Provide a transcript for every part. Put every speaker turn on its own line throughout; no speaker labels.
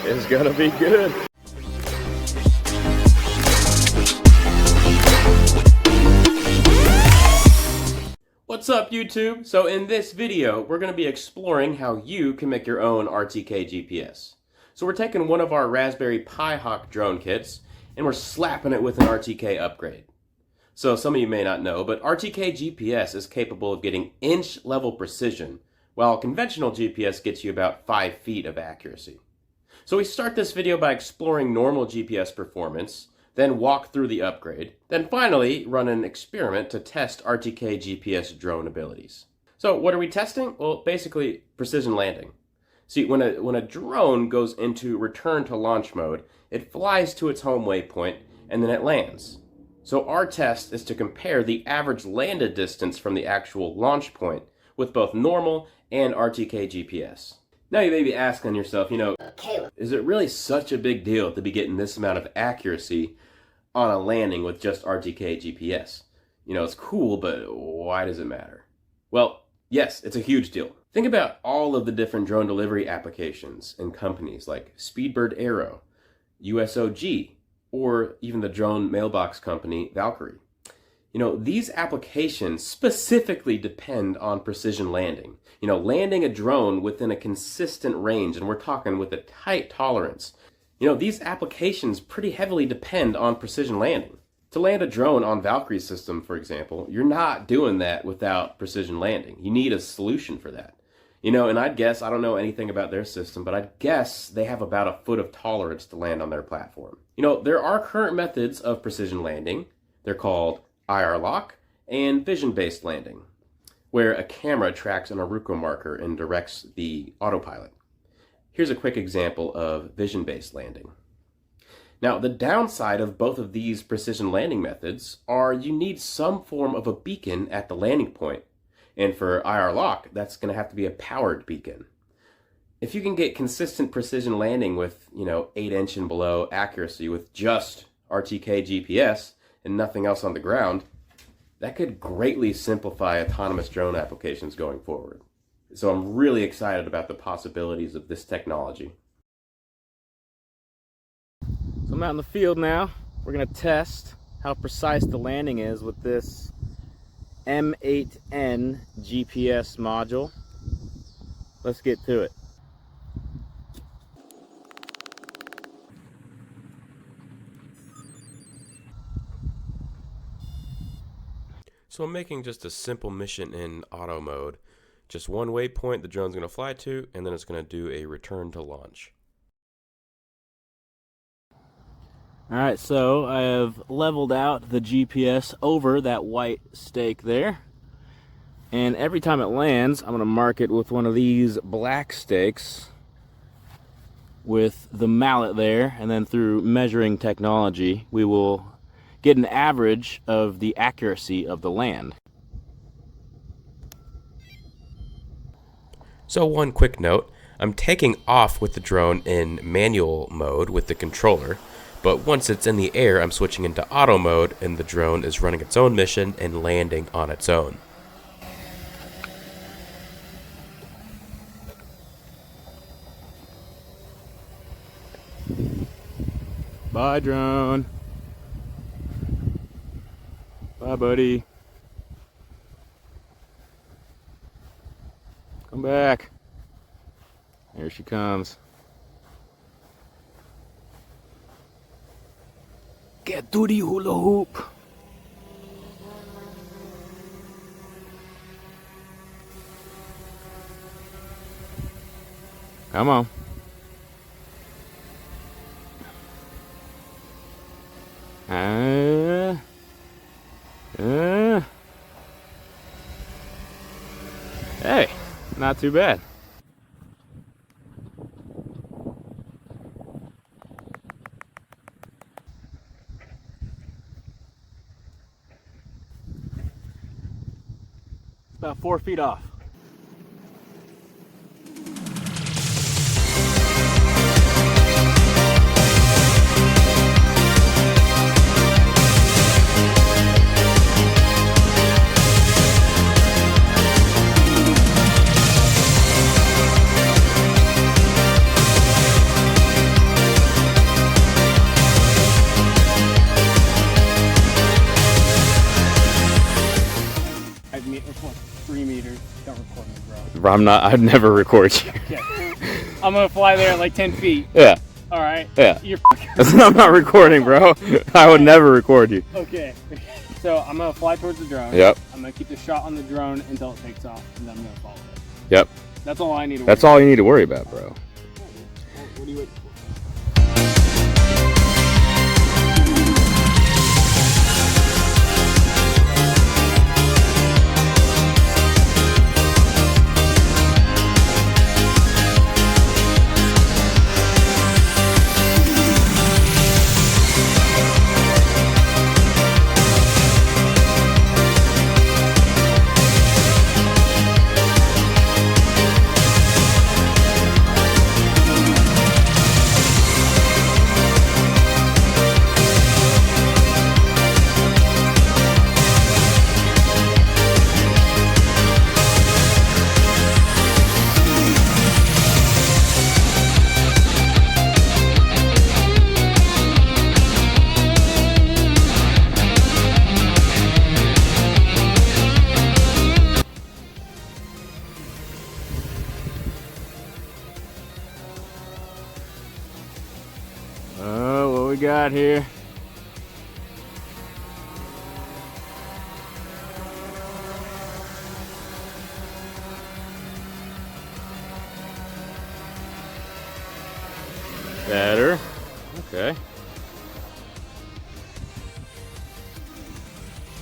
is gonna be good. What's up, YouTube? So in this video, we're going to be exploring how you can make your own RTK GPS. So we're taking one of our Raspberry Pi Hawk drone kits and we're slapping it with an RTK upgrade. So some of you may not know, but RTK GPS is capable of getting inch-level precision, while conventional GPS gets you about 5 feet of accuracy. So we start this video by exploring normal GPS performance, then walk through the upgrade, then finally run an experiment to test RTK GPS drone abilities. So what are we testing? Well, basically precision landing. See, when a drone goes into return to launch mode, it flies to its home waypoint and then it lands. So our test is to compare the average landed distance from the actual launch point with both normal and RTK GPS. Now you may be asking yourself, Caleb, is it really such a big deal to be getting this amount of accuracy on a landing with just RTK GPS? It's cool, but why does it matter? Well, yes, it's a huge deal. Think about all of the different drone delivery applications and companies like Speedbird Aero, USOG, or even the drone mailbox company Valkyrie. These applications specifically depend on precision landing. Landing a drone within a consistent range, and we're talking with a tight tolerance. These applications pretty heavily depend on precision landing. To land a drone on Valkyrie's system, for example, you're not doing that without precision landing. You need a solution for that. And I'd guess, I don't know anything about their system, but I'd guess they have about a foot of tolerance to land on their platform. There are current methods of precision landing. They're called IR lock and vision-based landing, where a camera tracks an aruco marker and directs the autopilot. Here's a quick example of vision-based landing. Now, the downside of both of these precision landing methods are you need some form of a beacon at the landing point. And for IR lock, that's going to have to be a powered beacon. If you can get consistent precision landing with, 8-inch and below accuracy with just RTK GPS and nothing else on the ground, that could greatly simplify autonomous drone applications going forward. So I'm really excited about the possibilities of this technology. So I'm out in the field now. We're going to test how precise the landing is with this M8N GPS module. Let's get to it. So I'm making just a simple mission in auto mode. Just one waypoint the drone's going to fly to, and then it's going to do a return to launch. Alright, so I have leveled out the GPS over that white stake there. And every time it lands, I'm going to mark it with one of these black stakes with the mallet there, and then through measuring technology, we will get an average of the accuracy of the land. So one quick note, I'm taking off with the drone in manual mode with the controller, but once it's in the air, I'm switching into auto mode and the drone is running its own mission and landing on its own. Bye, drone. Bye, buddy. Come back. There she comes. Get to the hula hoop. Come on. Hey, not too bad. It's about 4 feet off.
bro. I'd never record you.
Okay. I'm gonna fly there at like 10 feet.
Yeah.
All right.
Yeah.
You're
I'm not recording, bro. I would never record you.
okay. So I'm gonna fly towards the drone.
Yep.
I'm gonna keep the shot on the drone until it takes off, and then I'm gonna follow it.
Yep.
That's all I need to.
That's all you need to worry about, bro.
What do you wait for?
What we got here? Better. Okay.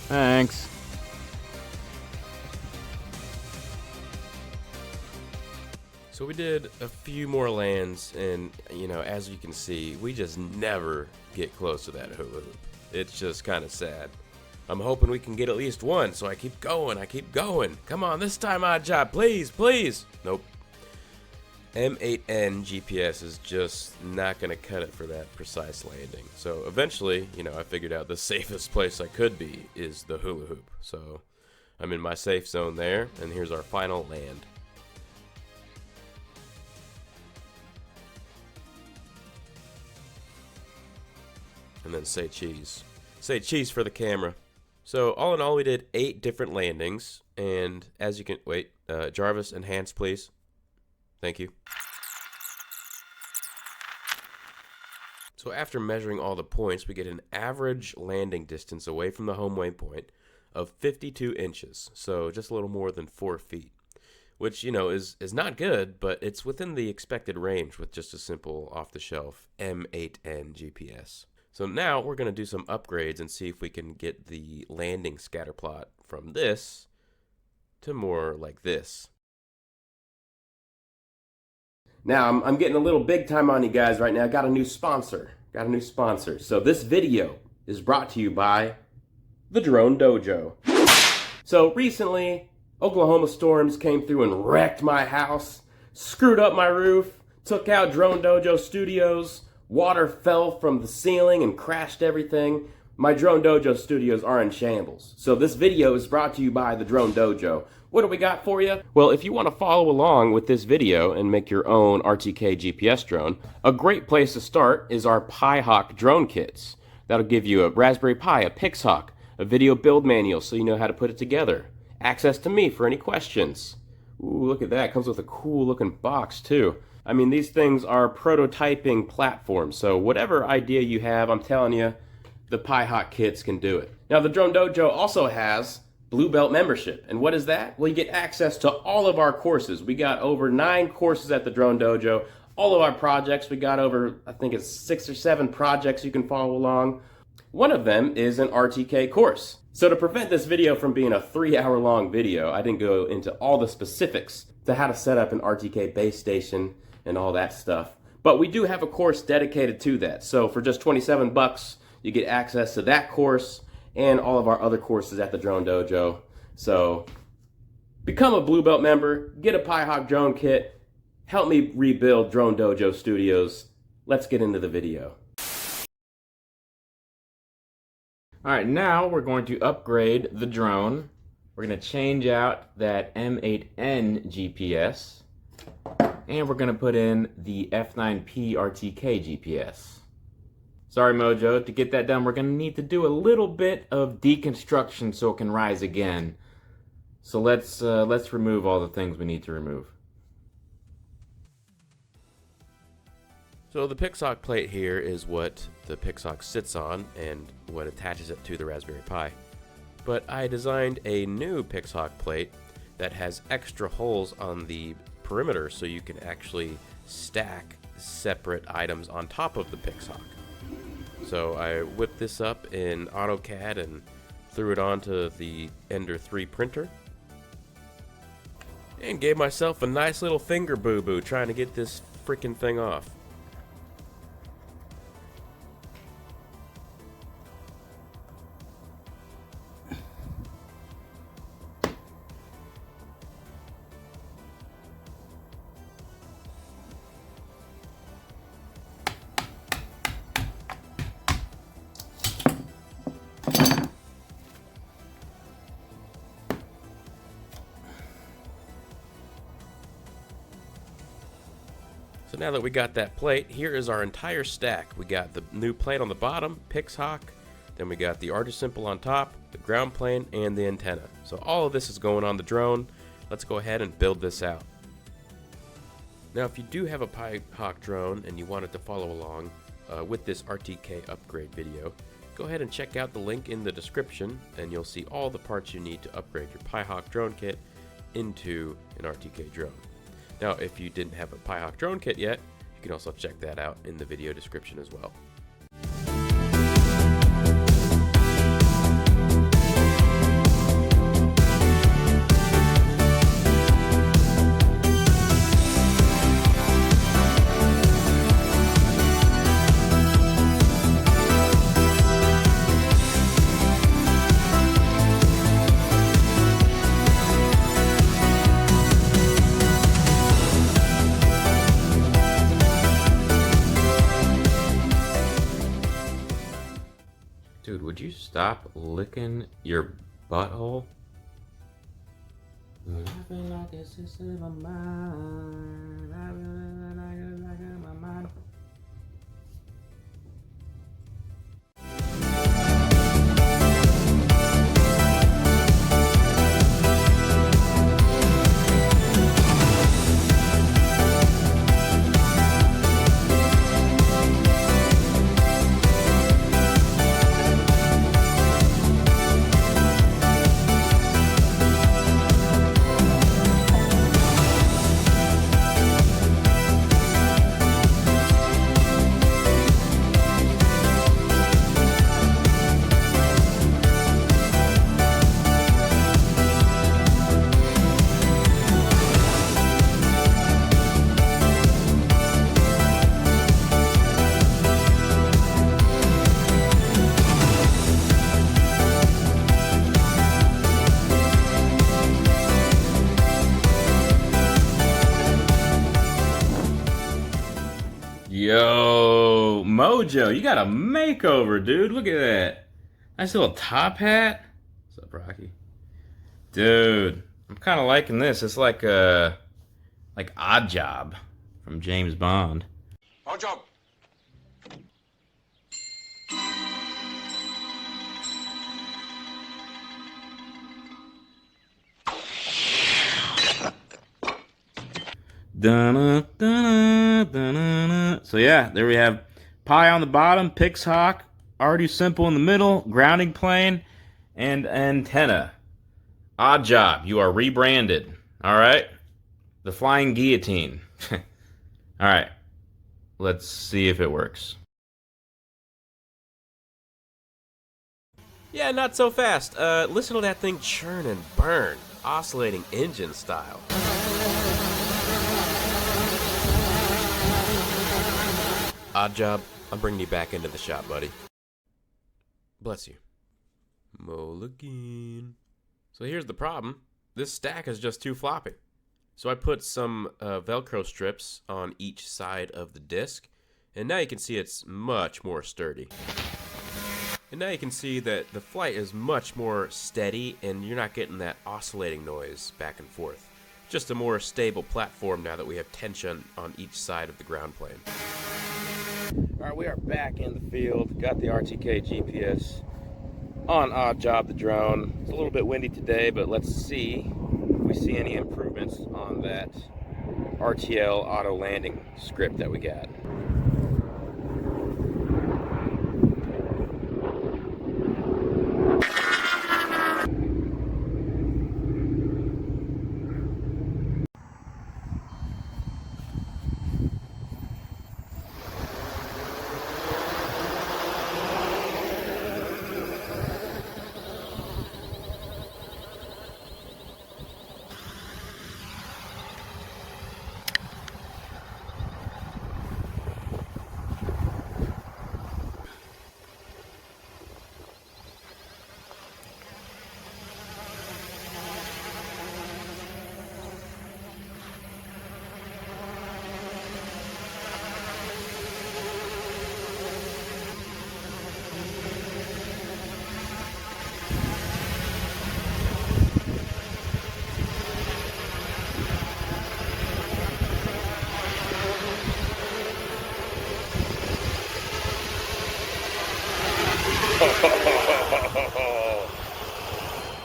Thanks.
So we did a few more lands, and you know, as you can see, we just never get close to that hula hoop. It's just kind of sad. I'm hoping we can get at least one, so I keep going, Come on, this time, odd job, please, please. Nope. M8N GPS is just not gonna cut it for that precise landing. So eventually, you know, I figured out the safest place I could be is the hula hoop. So I'm in my safe zone there, and here's our final land. And then say cheese. Say cheese for the camera. So all in all, we did 8 different landings, and as you can, wait, Jarvis, enhance please. Thank you. So after measuring all the points, we get an average landing distance away from the home waypoint of 52 inches, so just a little more than 4 feet, which, you know, is not good, but it's within the expected range with just a simple off-the-shelf M8N GPS. So now we're going to do some upgrades and see if we can get the landing scatter plot from this to more like this. Now, I'm getting a little big time on you guys right now. Got a new sponsor. So this video is brought to you by the Drone Dojo. So recently, Oklahoma storms came through and wrecked my house, screwed up my roof, took out Drone Dojo studios. Water fell from the ceiling and crashed everything. My Drone Dojo studios are in shambles. So this video is brought to you by the Drone Dojo. What do we got for you? Well, if you want to follow along with this video and make your own RTK GPS drone, a great place to start is our Pi-Hawk drone kits. That'll give you a Raspberry Pi, a Pixhawk, a video build manual so you know how to put it together, access to me for any questions. Ooh, look at that. Comes with a cool looking box too. I mean, these things are prototyping platforms, so whatever idea you have, I'm telling you, the Pi-Hawk kits can do it. Now, the Drone Dojo also has Blue Belt membership, and what is that? Well, you get access to all of our courses. We got over 9 courses at the Drone Dojo. All of our projects, we got over, I think it's 6 or 7 projects you can follow along. One of them is an RTK course. So to prevent this video from being a 3-hour-long video, I didn't go into all the specifics to how to set up an RTK base station and all that stuff. But we do have a course dedicated to that. So for just 27 bucks, you get access to that course and all of our other courses at the Drone Dojo. So become a Blue Belt member, get a Pi-Hawk drone kit, help me rebuild Drone Dojo Studios. Let's get into the video.
All right, now we're going to upgrade the drone. We're going to change out that M8N GPS. And we're going to put in the F9P RTK GPS. Sorry, Mojo, to get that done, we're going to need to do a little bit of deconstruction so it can rise again. So let's remove all the things we need to remove.
So the Pixhawk plate here is what the Pixhawk sits on and what attaches it to the Raspberry Pi. But I designed a new Pixhawk plate that has extra holes on the perimeter so you can actually stack separate items on top of the Pixhawk. So I whipped this up in AutoCAD and threw it onto the Ender 3 printer and gave myself a nice little finger boo-boo trying to get this freaking thing off. So now that we got that plate, here is our entire stack. We got the new plate on the bottom, Pixhawk, then we got the Artisimple on top, the ground plane, and the antenna. So all of this is going on the drone. Let's go ahead and build this out. Now if you do have a Pi-Hawk drone and you wanted to follow along with this RTK upgrade video, go ahead and check out the link in the description and you'll see all the parts you need to upgrade your Pi-Hawk drone kit into an RTK drone. Now, if you didn't have a Pi-Hawk drone kit yet, you can also check that out in the video description as well.
Dude, would you stop licking your butthole? I feel like it's just in my mind. I really like it in my mind. Yo, Mojo, you got a makeover, dude. Look at that. Nice little top hat. What's up, Rocky? Dude, I'm kind of liking this. It's like Odd Job from James Bond.
Odd Job.
Dun-na, dun-na, dun-na. So yeah, there we have Pi on the bottom, Pixhawk, Artisimple in the middle, grounding plane, and antenna. Odd Job, you are rebranded. All right, the Flying Guillotine. All right, let's see if it works.
Yeah, not so fast. Listen to that thing churn and burn, oscillating engine style. Odd Job, I'm bringing you back into the shop, buddy. Bless you. Mulligan. So here's the problem. This stack is just too floppy. So I put some Velcro strips on each side of the disc, and now you can see it's much more sturdy. And now you can see that the flight is much more steady, and you're not getting that oscillating noise back and forth. Just a more stable platform now that we have tension on each side of the ground plane. Alright, we are back in the field. Got the RTK GPS
on Odd Job the drone. It's a little bit windy today, but let's see if we see any improvements on that RTL auto landing script that we got.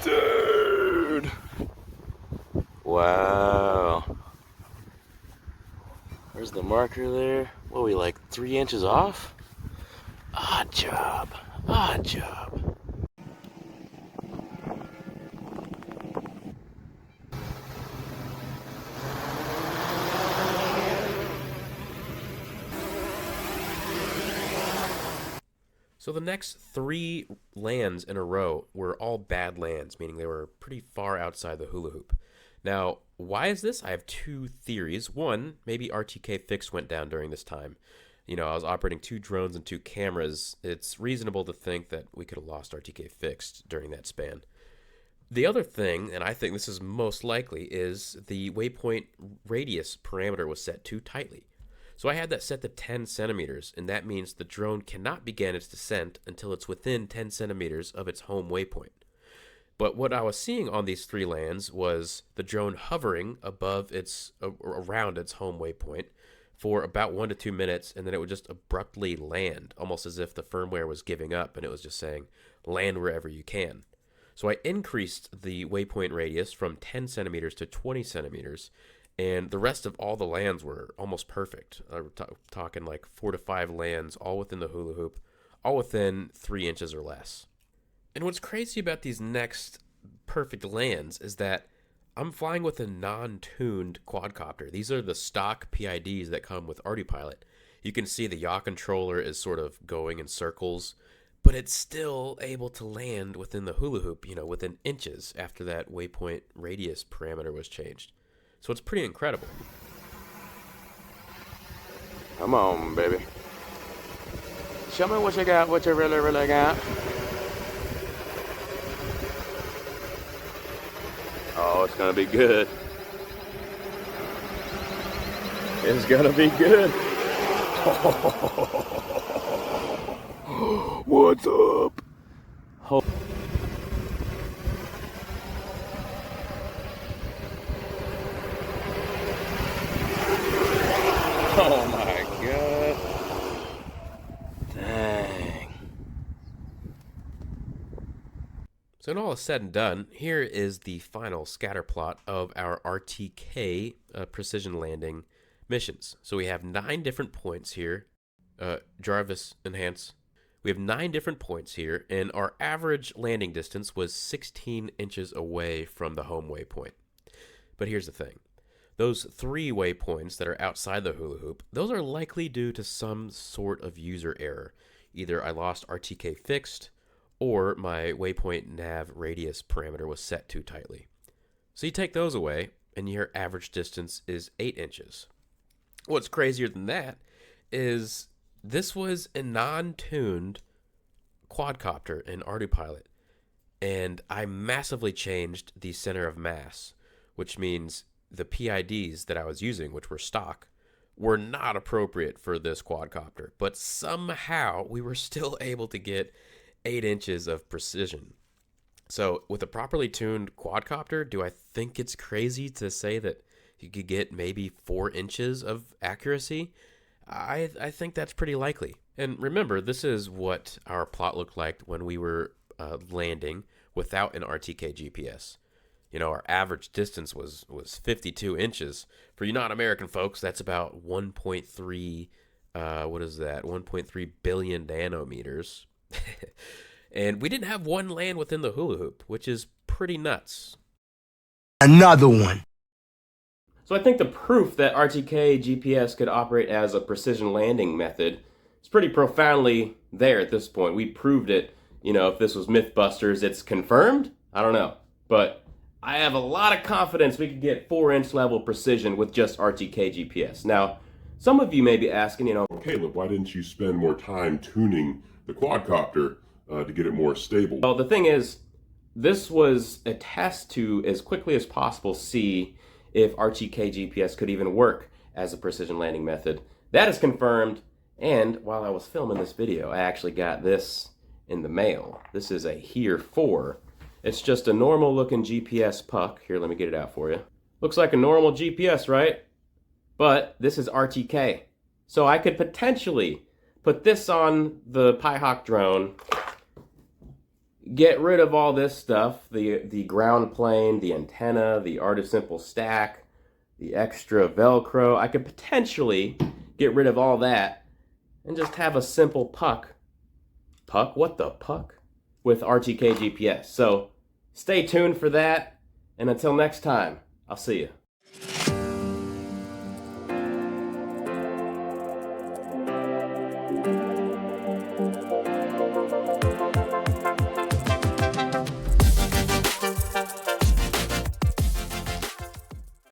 Dude! Wow. There's the marker there. What are we, like 3 inches off? Odd job. Odd job.
So the next 3 lands in a row were all bad lands, meaning they were pretty far outside the hula hoop. Now, why is this? I have 2 theories. One, maybe RTK Fixed went down during this time. You know, I was operating 2 drones and 2 cameras. It's reasonable to think that we could have lost RTK Fixed during that span. The other thing, and I think this is most likely, is the waypoint radius parameter was set too tightly. So I had that set to 10 centimeters, and that means the drone cannot begin its descent until it's within 10 centimeters of its home waypoint. But what I was seeing on these 3 lands was the drone hovering above around its home waypoint for about 1 to 2 minutes, and then it would just abruptly land, almost as if the firmware was giving up and it was just saying, land wherever you can. So I increased the waypoint radius from 10 centimeters to 20 centimeters, and the rest of all the lands were almost perfect. We're talking like 4 to 5 lands, all within the hula hoop, all within 3 inches or less. And what's crazy about these next perfect lands is that I'm flying with a non-tuned quadcopter. These are the stock PIDs that come with autopilot. You can see the yaw controller is sort of going in circles, but it's still able to land within the hula hoop, you know, within inches after that waypoint radius parameter was changed. So it's pretty incredible.
Come on, baby. Show me what you got, what you really, really got. Oh, it's gonna be good. It's gonna be good. What's up? Oh my god. Dang.
So when all is said and done, here is the final scatter plot of our RTK precision landing missions. So we have 9 different points here. Jarvis, enhance. We have 9 different points here, and our average landing distance was 16 inches away from the home waypoint. But here's the thing. Those 3 waypoints that are outside the hula hoop, those are likely due to some sort of user error. Either I lost RTK Fixed, or my waypoint nav radius parameter was set too tightly. So you take those away, and your average distance is 8 inches. What's crazier than that is this was a non-tuned quadcopter in autopilot, and I massively changed the center of mass, which means the PIDs that I was using, which were stock, were not appropriate for this quadcopter, but somehow we were still able to get 8 inches of precision. So with a properly tuned quadcopter, do I think it's crazy to say that you could get maybe 4 inches of accuracy? I think that's pretty likely. And remember, this is what our plot looked like when we were landing without an RTK GPS. You know, our average distance was 52 inches. For you non-American folks, that's about 1.3, what is that? 1.3 billion nanometers. And we didn't have one land within the hula hoop, which is pretty nuts.
Another one.
So I think the proof that RTK GPS could operate as a precision landing method is pretty profoundly there at this point. We proved it. You know, if this was Mythbusters, it's confirmed? I don't know. But I have a lot of confidence we could get 4-inch level precision with just RTK GPS. Now, some of you may be asking, you know,
Caleb, why didn't you spend more time tuning the quadcopter to get it more stable?
well, the thing is, this was a test to, as quickly as possible, see if RTK GPS could even work as a precision landing method. That is confirmed, and while I was filming this video, I actually got this in the mail. This is a Here 4. It's just a normal looking GPS puck. Here, let me get it out for you. Looks like a normal GPS, right? But this is RTK. So I could potentially put this on the Pi-Hawk drone, get rid of all this stuff, the ground plane, the antenna, the Art of Simple stack, the extra Velcro. I could potentially get rid of all that and just have a simple puck. Puck? What the puck? With RTK GPS. So stay tuned for that, and until next time, I'll see you.